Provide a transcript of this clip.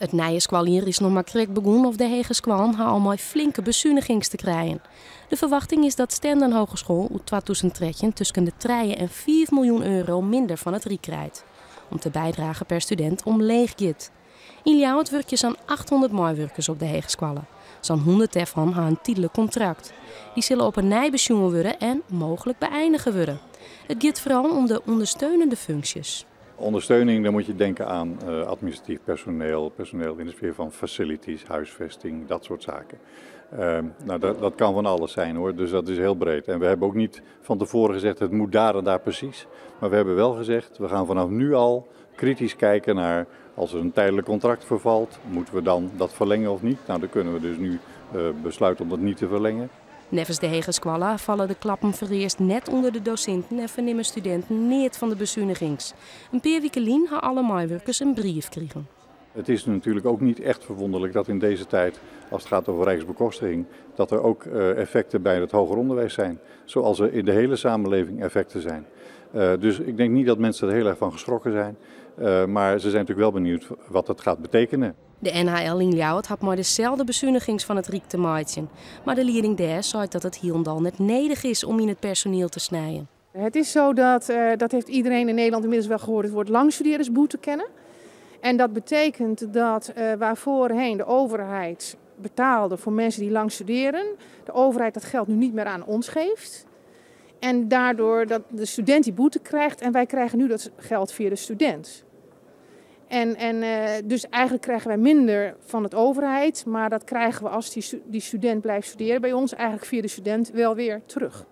Het nieuwe squalier is nog maar krek begonnen of de hege squalen haar allemaal flinke bezuinigings te krijgen. De verwachting is dat Stenden Hogeschool uit 2013 tussen de 3 en 4 miljoen euro minder van het Riek krijgt. Om te bijdragen per student om leeg git. In Ljouwert werkjes aan 800 meewerkers op de hege squallen. Zo'n 100 daarvan hebben een tijdelijk contract. Die zullen op een nij besjoen worden en mogelijk beëindigen worden. Het gaat vooral om de ondersteunende functies. Ondersteuning, dan moet je denken aan administratief personeel, personeel in de sfeer van facilities, huisvesting, dat soort zaken. Dat kan van alles zijn hoor, dus dat is heel breed. En we hebben ook niet van tevoren gezegd het moet daar en daar precies. Maar we hebben wel gezegd, we gaan vanaf nu al kritisch kijken naar als er een tijdelijk contract vervalt, moeten we dan dat verlengen of niet? Nou, dan kunnen we dus nu besluiten om dat niet te verlengen. Nevens de hege squallen vallen de klappen voor eerst net onder de docenten en vernemen studenten niet van de bezuinigings. Een paar weken lien hebben alle meewerkers een brief gekregen. Het is natuurlijk ook niet echt verwonderlijk dat in deze tijd, als het gaat over rijksbekostiging, dat er ook effecten bij het hoger onderwijs zijn. Zoals er in de hele samenleving effecten zijn. Dus ik denk niet dat mensen er heel erg van geschrokken zijn. Maar ze zijn natuurlijk wel benieuwd wat het gaat betekenen. De NHL in Ljouwert had maar dezelfde bezuinigings van het Riek te maken. Maar de leerling daar zei dat het hielendal net nodig is om in het personeel te snijden. Het is zo dat heeft iedereen in Nederland inmiddels wel gehoord, het woord langstudeerdersboete kennen. En dat betekent dat waar voorheen de overheid betaalde voor mensen die lang studeren, de overheid dat geld nu niet meer aan ons geeft. En daardoor dat de student die boete krijgt en wij krijgen nu dat geld via de student. Dus eigenlijk krijgen wij minder van de overheid, maar dat krijgen we als die student blijft studeren bij ons eigenlijk via de student wel weer terug.